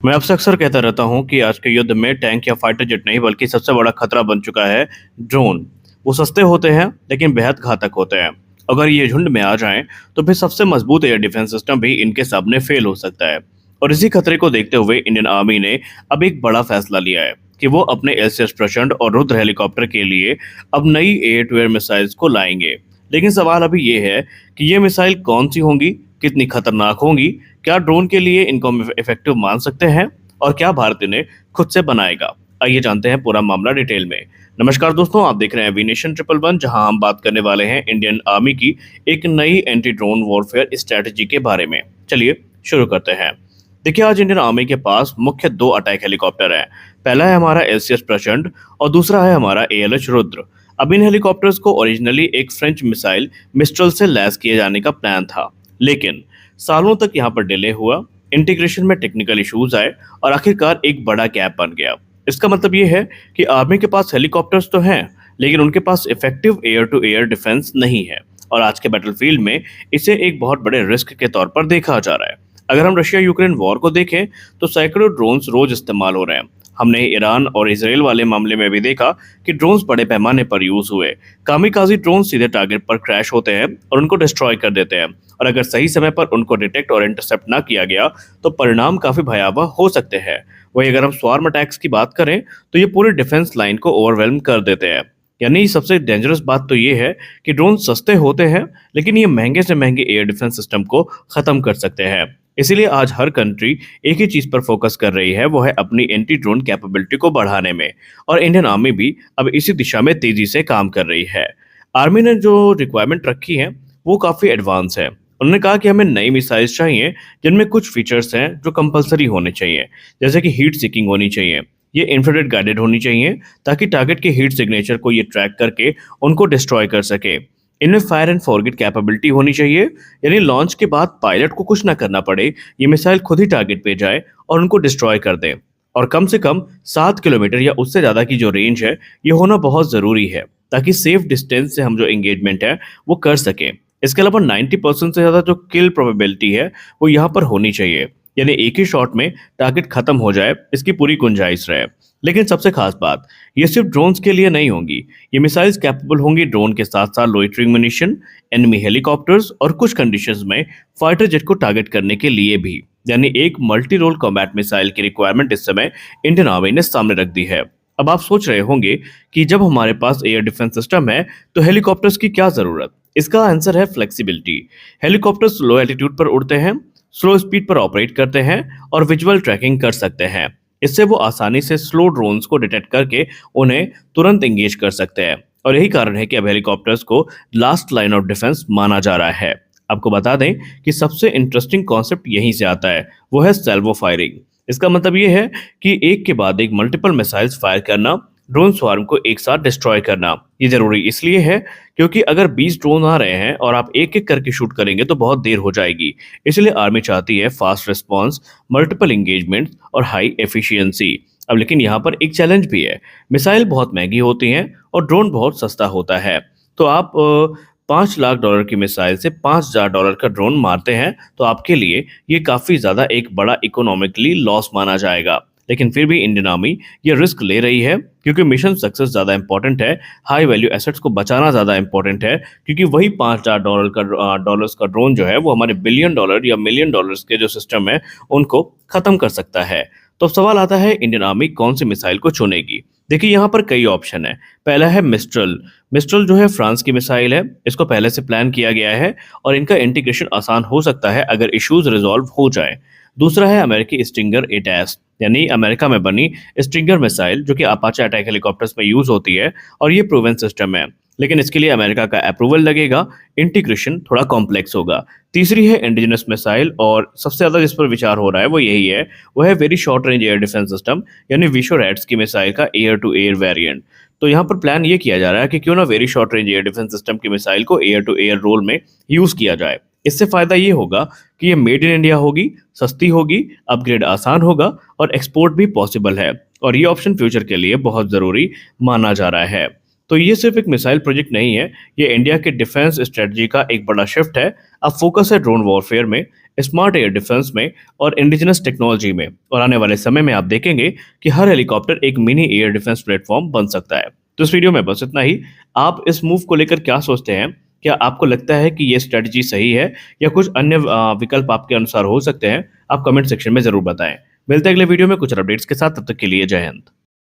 मैं आपसे अक्सर कहता रहता हूँ कि आज के युद्ध में टैंक या फाइटर जेट नहीं बल्कि सबसे बड़ा खतरा बन चुका है ड्रोन। वो सस्ते होते हैं लेकिन बेहद घातक होते हैं। अगर ये झुंड में आ जाएं तो फिर सबसे मजबूत एयर डिफेंस सिस्टम भी इनके सामने फेल हो सकता है। और इसी खतरे को देखते हुए इंडियन आर्मी ने अब एक बड़ा फैसला लिया है कि वो अपने एलसीएस प्रचंड और रुद्र हेलीकॉप्टर के लिए अब नई एयर टू एयर मिसाइल्स को लाएंगे। लेकिन सवाल अभी ये है कि ये मिसाइल कौन सी होंगी, कितनी खतरनाक होंगी, क्या ड्रोन के लिए इनको हम इफेक्टिव मान सकते हैं और क्या भारत इन्हें खुद से बनाएगा। आइए जानते हैं पूरा मामला डिटेल में। नमस्कार दोस्तों, आप देख रहे हैं वी नेशन ट्रिपल वन, जहां हम बात करने वाले हैं इंडियन आर्मी की एक नई एंटी ड्रोन वॉरफेयर स्ट्रेटजी के बारे में। चलिए शुरू करते हैं। देखिए, आज इंडियन आर्मी के पास मुख्य दो अटैक हेलीकॉप्टर हैं। पहला है हमारा एलसीएस प्रचंड और दूसरा है हमारा एएलएच रुद्र। अब इन हेलीकॉप्टर्स को ओरिजिनली एक फ्रेंच मिसाइल मिस्ट्रल से लैस किए जाने का प्लान था, लेकिन सालों तक यहाँ पर डिले हुआ, इंटीग्रेशन में टेक्निकल इश्यूज आए और आखिरकार एक बड़ा गैप बन गया। इसका मतलब ये है कि आर्मी के पास हेलीकॉप्टर्स तो हैं, लेकिन उनके पास effective air to air defence नहीं है और आज के बैटलफील्ड में इसे एक बहुत बड़े रिस्क के तौर पर देखा जा रहा है। अगर हम रशिया यूक्रेन वॉर को देखें तो सैकड़ों ड्रोन्स रोज इस्तेमाल हो रहे हैं। हमने ईरान और इसराइल वाले मामले में भी देखा कि ड्रोन्स बड़े पैमाने पर यूज हुए। कामिकाजी ड्रोन सीधे टारगेट पर क्रैश होते हैं और उनको डिस्ट्रॉय कर देते हैं, और अगर सही समय पर उनको डिटेक्ट और इंटरसेप्ट ना किया गया तो परिणाम काफी भयावह हो सकते हैं। वहीं अगर हम स्वार्म अटैक्स की बात करें तो ये पूरी डिफेंस लाइन को ओवरवेल्म कर देते हैं। यानी सबसे डेंजरस बात तो ये है कि ड्रोन सस्ते होते हैं, लेकिन ये महंगे से महंगे एयर डिफेंस सिस्टम को खत्म कर सकते हैं। इसीलिए आज हर कंट्री एक ही चीज पर फोकस कर रही है, वो है अपनी एंटी ड्रोन कैपेबिलिटी को बढ़ाने में। और इंडियन आर्मी भी अब इसी दिशा में तेजी से काम कर रही है। आर्मी ने जो रिक्वायरमेंट रखी है वो काफी एडवांस है। उन्होंने कहा कि हमें नई मिसाइल्स चाहिए जिनमें कुछ फीचर्स हैं जो कंपलसरी होने चाहिए, जैसे कि हीट सीकिंग होनी चाहिए, ये इंफ्रारेड गाइडेड होनी चाहिए ताकि टारगेट के हीट सिग्नेचर को ये ट्रैक करके उनको डिस्ट्रॉय कर सके। इनमें फायर एंड फॉरगेट कैपेबिलिटी होनी चाहिए, यानी लॉन्च के बाद पायलट को कुछ ना करना पड़े, ये मिसाइल खुद ही टारगेट पे जाए और उनको डिस्ट्रॉय कर दे। और कम से कम 7 किलोमीटर या उससे ज़्यादा की जो रेंज है ये होना बहुत ज़रूरी है, ताकि सेफ डिस्टेंस से हम जो एंगेजमेंट है वो कर सकें। इसके अलावा 90% से ज़्यादा जो किल प्रोबेबिलिटी है वो यहाँ पर होनी चाहिए, यानी एक ही शॉट में टारगेट खत्म हो जाए, इसकी पूरी गुंजाइश रहे। लेकिन सबसे खास बात, ये सिर्फ ड्रोन्स के लिए नहीं होंगी। ये मिसाइल्स कैपेबल होंगी ड्रोन के साथ साथ लोइटरिंग म्यूनिशन, एनिमी हेलीकॉप्टर्स और कुछ कंडीशंस में फाइटर जेट को टारगेट करने के लिए भी। यानी एक मल्टी रोल कॉम्बैट मिसाइल की रिक्वायरमेंट इस समय इंडियन आर्मी ने सामने रख दी है। अब आप सोच रहे होंगे कि जब हमारे पास एयर डिफेंस सिस्टम है तो हेलीकॉप्टर्स की क्या जरूरत। इसका आंसर है फ्लेक्सिबिलिटी। हेलीकॉप्टर्स लो एल्टीट्यूड पर उड़ते हैं, स्लो स्पीड पर ऑपरेट करते हैं और विजुअल ट्रैकिंग कर सकते हैं। इससे वो आसानी से स्लो ड्रोन्स को डिटेक्ट करके उन्हें तुरंत एंगेज कर सकते हैं। और यही कारण है कि अब हेलीकॉप्टर्स को लास्ट लाइन ऑफ डिफेंस माना जा रहा है। आपको बता दें कि सबसे इंटरेस्टिंग कॉन्सेप्ट यहीं से आता है, वो है सेल्वो फायरिंग। इसका मतलब ये है कि एक के बाद एक मल्टीपल मिसाइल्स फायर करना, ड्रोन स्वार्म को एक साथ डिस्ट्रॉय करना। ये जरूरी इसलिए है क्योंकि अगर 20 ड्रोन आ रहे हैं और आप एक एक करके शूट करेंगे तो बहुत देर हो जाएगी। इसलिए आर्मी चाहती है फास्ट रिस्पॉन्स, मल्टीपल एंगेजमेंट और हाई एफिशिएंसी। अब लेकिन यहाँ पर एक चैलेंज भी है, मिसाइल बहुत महंगी होती हैं और ड्रोन बहुत सस्ता होता है। तो आप $5 लाख की मिसाइल से $5,000 का ड्रोन मारते हैं तो आपके लिए ये काफ़ी ज़्यादा एक बड़ा इकोनॉमिकली लॉस माना जाएगा। लेकिन फिर भी इंडियन आर्मी ये रिस्क ले रही है क्योंकि मिशन सक्सेस ज़्यादा इंपॉर्टेंट है, हाई वैल्यू एसेट्स को बचाना ज़्यादा इंपॉर्टेंट है, क्योंकि वही $5,000 का ड्रोन जो है वो हमारे बिलियन डॉलर या मिलियन डॉलर्स के जो सिस्टम है उनको ख़त्म कर सकता है। तो अब सवाल आता है इंडियन आर्मी कौन सी मिसाइल को चुनेगी। देखिए, यहाँ पर कई ऑप्शन है। पहला है मिस्ट्रल। मिस्ट्रल जो है फ्रांस की मिसाइल है, इसको पहले से प्लान किया गया है और इनका इंटीग्रेशन आसान हो सकता है अगर इश्यूज रिजॉल्व हो जाए। दूसरा है अमेरिकी स्टिंगर एटैस, यानी अमेरिका में बनी स्टिंगर मिसाइल जो कि अपाचे अटैक हेलीकॉप्टर्स में यूज होती है और ये प्रूवन सिस्टम है, लेकिन इसके लिए अमेरिका का अप्रूवल लगेगा, इंटीग्रेशन थोड़ा कॉम्प्लेक्स होगा। तीसरी है इंडिजिनस मिसाइल और सबसे ज़्यादा जिस पर विचार हो रहा है वो यही है, वो है very short range air defence system, यानी विशोरैट्स की मिसाइल का एयर टू एयर वेरिएंट। तो यहाँ पर प्लान ये किया जा रहा है कि क्यों ना very short range air defence system की मिसाइल को एयर टू एयर रोल में यूज किया जाए। इससे फायदा ये होगा कि ये मेड इन इंडिया होगी, सस्ती होगी, अपग्रेड आसान होगा और एक्सपोर्ट भी पॉसिबल है। और ये ऑप्शन फ्यूचर के लिए बहुत ज़रूरी माना जा रहा है। तो ये सिर्फ एक मिसाइल प्रोजेक्ट नहीं है, ये इंडिया के डिफेंस स्ट्रेटजी का एक बड़ा शिफ्ट है। अब फोकस है ड्रोन वॉरफेयर में, स्मार्ट एयर डिफेंस में और इंडिजिनस टेक्नोलॉजी में। और आने वाले समय में आप देखेंगे कि हर हेलीकॉप्टर एक मिनी एयर डिफेंस प्लेटफॉर्म बन सकता है। तो इस वीडियो में बस इतना ही। आप इस मूव को लेकर क्या सोचते हैं? क्या आपको लगता है कि ये स्ट्रेटजी सही है या कुछ अन्य विकल्प आपके अनुसार हो सकते हैं? आप कमेंट सेक्शन में जरूर बताएं। मिलते हैं अगले वीडियो में कुछ अपडेट्स के साथ, तब तक के लिए जय हिंद।